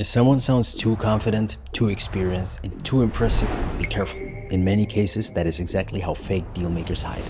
If someone sounds too confident, too experienced, and too impressive, be careful. In many cases, that is exactly how fake dealmakers hide.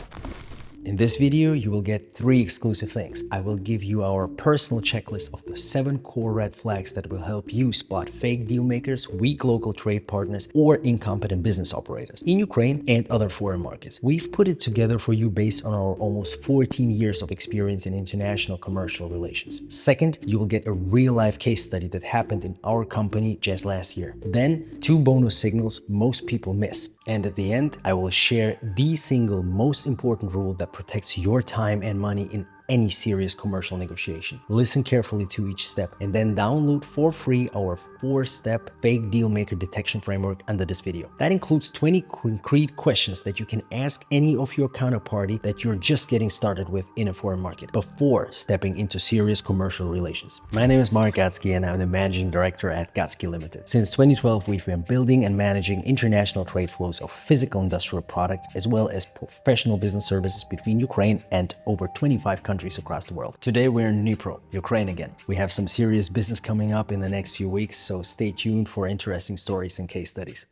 In this video, you will get 3 exclusive things. I will give you our personal checklist of the 7 core red flags that will help you spot fake dealmakers, weak local trade partners, or incompetent business operators in Ukraine and other foreign markets. We've put it together for you based on our almost 14 years of experience in international commercial relations. Second, you will get a real-life case study that happened in our company just last year. Then, 2 bonus signals most people miss. And at the end, I will share the single most important rule that protects your time and money in any serious commercial negotiation. Listen carefully to each step and then download for free our 4-step fake dealmaker detection framework under this video. That includes 20 concrete questions that you can ask any of your counterparty that you're just getting started with in a foreign market before stepping into serious commercial relations. My name is Mark Gatsky and I'm the managing director at Gatsky Ltd. Since 2012, we've been building and managing international trade flows of physical industrial products as well as professional business services between Ukraine and over 25 countries across the world. Today we're in Dnipro, Ukraine again. We have some serious business coming up in the next few weeks, so stay tuned for interesting stories and case studies.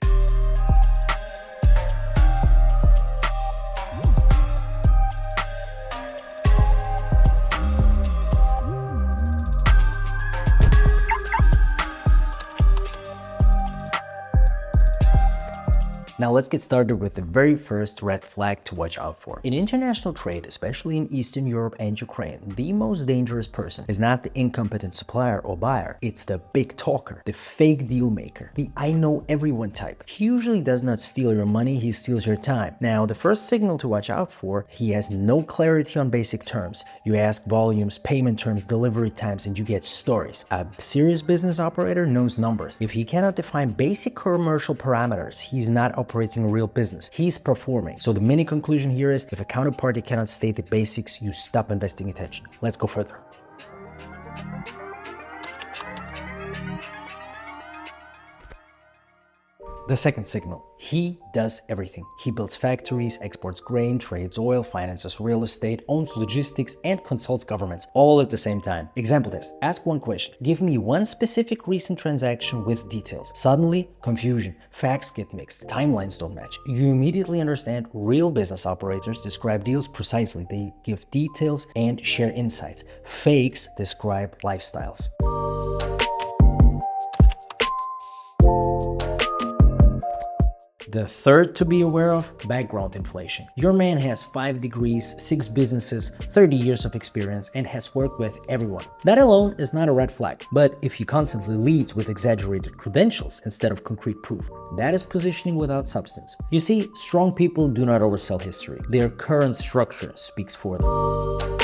Now let's get started with the very first red flag to watch out for. In international trade, especially in Eastern Europe and Ukraine, the most dangerous person is not the incompetent supplier or buyer, it's the big talker, the fake deal maker, the I know everyone type. He usually does not steal your money, he steals your time. Now the first signal to watch out for, he has no clarity on basic terms. You ask volumes, payment terms, delivery times, and you get stories. A serious business operator knows numbers. If he cannot define basic commercial parameters, he's not operating a real business. He's performing. So the mini conclusion here is, if a counterparty cannot state the basics, you stop investing attention. Let's go further. The second signal, he does everything. He builds factories, exports grain, trades oil, finances real estate, owns logistics, and consults governments, all at the same time. Example test. Ask one question. Give me one specific recent transaction with details. Suddenly, confusion. Facts get mixed. Timelines don't match. You immediately understand real business operators describe deals precisely. They give details and share insights. Fakes describe lifestyles. The third to be aware of, background inflation. Your man has 5 degrees, 6 businesses, 30 years of experience, and has worked with everyone. That alone is not a red flag, but if he constantly leads with exaggerated credentials instead of concrete proof, that is positioning without substance. You see, strong people do not oversell history. Their current structure speaks for them.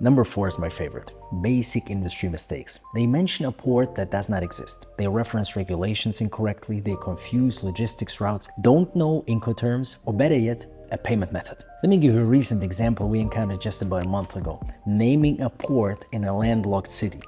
Number 4 is my favorite. Basic industry mistakes. They mention a port that does not exist. They reference regulations incorrectly. They confuse logistics routes, don't know Incoterms, or better yet, a payment method. Let me give you a recent example we encountered just about a month ago. Naming a port in a landlocked city.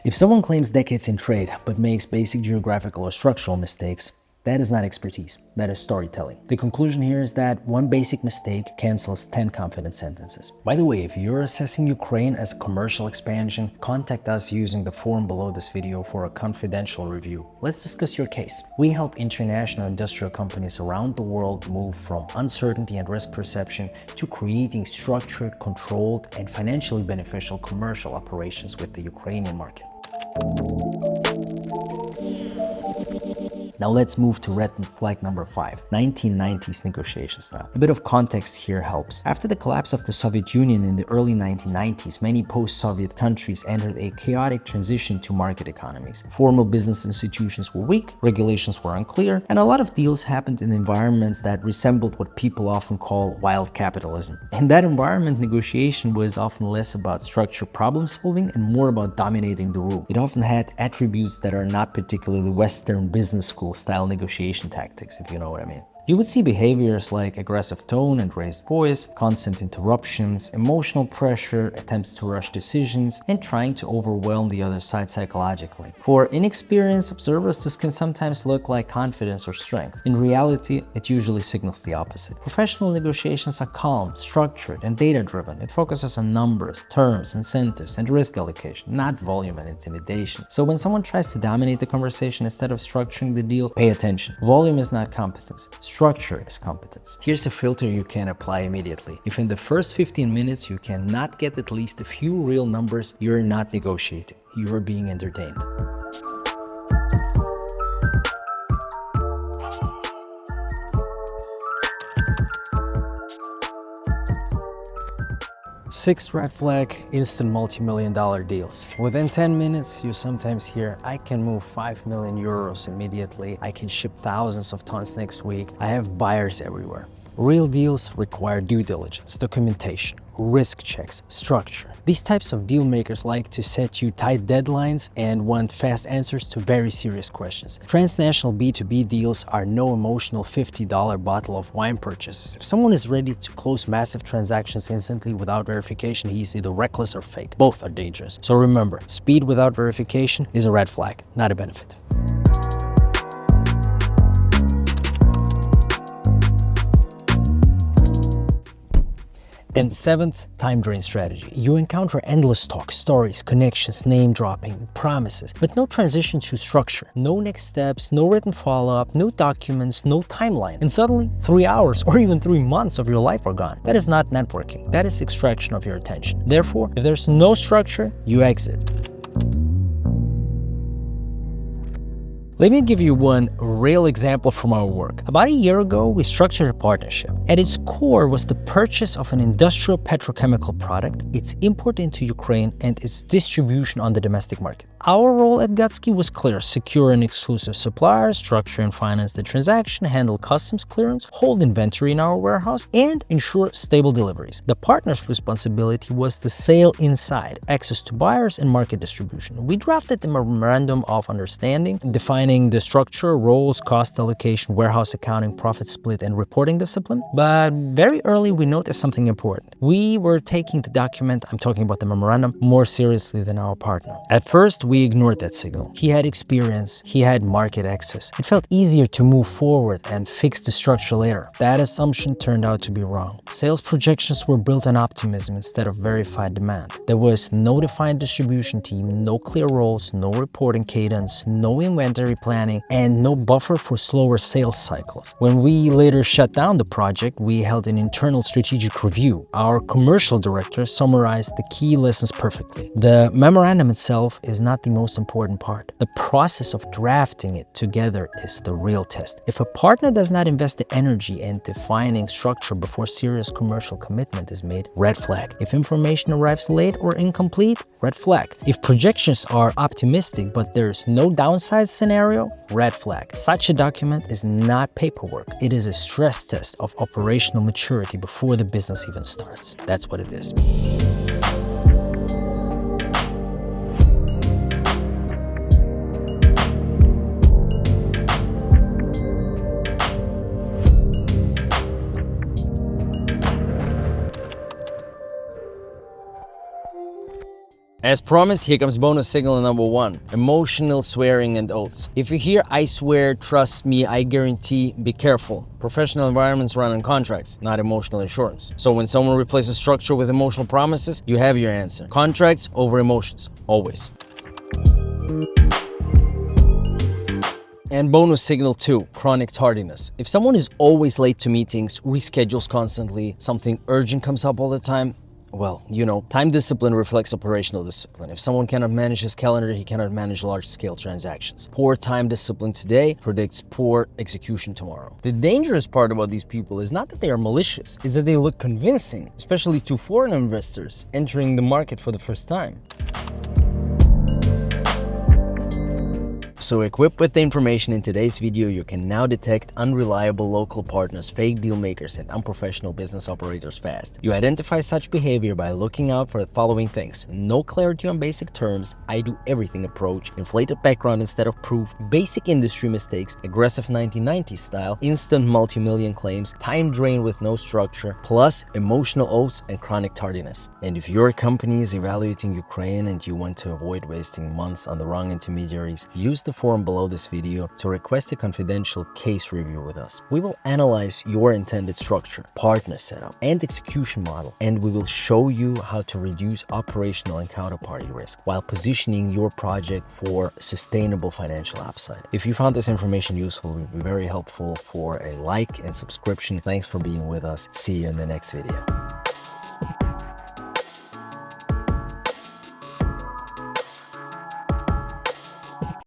If someone claims decades in trade but makes basic geographical or structural mistakes, that is not expertise, that is storytelling. The conclusion here is that one basic mistake cancels 10 confident sentences. By the way, if you're assessing Ukraine as a commercial expansion, contact us using the form below this video for a confidential review. Let's discuss your case. We help international industrial companies around the world move from uncertainty and risk perception to creating structured, controlled, and financially beneficial commercial operations with the Ukrainian market. Now let's move to red flag number 5, 1990s negotiation style. A bit of context here helps. After the collapse of the Soviet Union in the early 1990s, many post-Soviet countries entered a chaotic transition to market economies. Formal business institutions were weak, regulations were unclear, and a lot of deals happened in environments that resembled what people often call wild capitalism. In that environment, negotiation was often less about structured problem solving and more about dominating the room. It often had attributes that are not particularly Western business school style negotiation tactics, if you know what I mean. You would see behaviors like aggressive tone and raised voice, constant interruptions, emotional pressure, attempts to rush decisions, and trying to overwhelm the other side psychologically. For inexperienced observers, this can sometimes look like confidence or strength. In reality, it usually signals the opposite. Professional negotiations are calm, structured, and data-driven. It focuses on numbers, terms, incentives, and risk allocation, not volume and intimidation. So when someone tries to dominate the conversation instead of structuring the deal, pay attention. Volume is not competence. Structure is competence. Here's a filter you can apply immediately. If in the first 15 minutes you cannot get at least a few real numbers, you're not negotiating. You're being entertained. Sixth red flag, instant multi-million-dollar deals. Within 10 minutes, you sometimes hear, I can move 5 million euros immediately. I can ship thousands of tons next week. I have buyers everywhere. Real deals require due diligence, documentation, risk checks, structure. These types of deal makers like to set you tight deadlines and want fast answers to very serious questions. Transnational B2B deals are no emotional $50 bottle of wine purchases. If someone is ready to close massive transactions instantly without verification, he's either reckless or fake. Both are dangerous. So remember, speed without verification is a red flag, not a benefit. And seventh, time drain strategy. You encounter endless talk, stories, connections, name dropping, promises, but no transition to structure, no next steps, no written follow-up, no documents, no timeline. And suddenly, 3 hours or even 3 months of your life are gone. That is not networking. That is extraction of your attention. Therefore, if there's no structure, you exit. Let me give you one real example from our work. About a year ago, we structured a partnership. At its core was the purchase of an industrial petrochemical product, its import into Ukraine, and its distribution on the domestic market. Our role at Gatsky was clear: secure an exclusive supplier, structure and finance the transaction, handle customs clearance, hold inventory in our warehouse, and ensure stable deliveries. The partner's responsibility was the sale inside, access to buyers, and market distribution. We drafted the memorandum of understanding, defining the structure, roles, cost allocation, warehouse accounting, profit split, and reporting discipline. But very early, we noticed something important. We were taking the document, I'm talking about the memorandum, more seriously than our partner. At first, we ignored that signal. He had experience, he had market access. It felt easier to move forward and fix the structural error. That assumption turned out to be wrong. Sales projections were built on optimism instead of verified demand. There was no defined distribution team, no clear roles, no reporting cadence, no inventory planning, and no buffer for slower sales cycles. When we later shut down the project, we held an internal strategic review. Our commercial director summarized the key lessons perfectly. The memorandum itself is not the most important part. The process of drafting it together is the real test. If a partner does not invest the energy in defining structure before serious commercial commitment is made, red flag. If information arrives late or incomplete, red flag. If projections are optimistic but there's no downside scenario, red flag. Such a document is not paperwork. It is a stress test of operational maturity before the business even starts. That's what it is. As promised, here comes bonus signal number 1, emotional swearing and oaths. If you hear I swear, trust me, I guarantee, be careful. Professional environments run on contracts, not emotional insurance. So when someone replaces structure with emotional promises, you have your answer. Contracts over emotions, always. And bonus signal 2, chronic tardiness. If someone is always late to meetings, reschedules constantly, something urgent comes up all the time, well, you know, time discipline reflects operational discipline. If someone cannot manage his calendar, he cannot manage large-scale transactions. Poor time discipline today predicts poor execution tomorrow. The dangerous part about these people is not that they are malicious, it's that they look convincing, especially to foreign investors entering the market for the first time. So equipped with the information in today's video, you can now detect unreliable local partners, fake deal makers, and unprofessional business operators fast. You identify such behavior by looking out for the following things: no clarity on basic terms, I do everything approach, inflated background instead of proof, basic industry mistakes, aggressive 1990s style, instant multi-million claims, time drain with no structure, plus emotional oaths and chronic tardiness. And if your company is evaluating Ukraine and you want to avoid wasting months on the wrong intermediaries, use the form below this video to request a confidential case review with us. We will analyze your intended structure, partner setup, and execution model, and we will show you how to reduce operational and counterparty risk while positioning your project for sustainable financial upside. If you found this information useful, it would be very helpful for a like and subscription. Thanks for being with us. See you in the next video.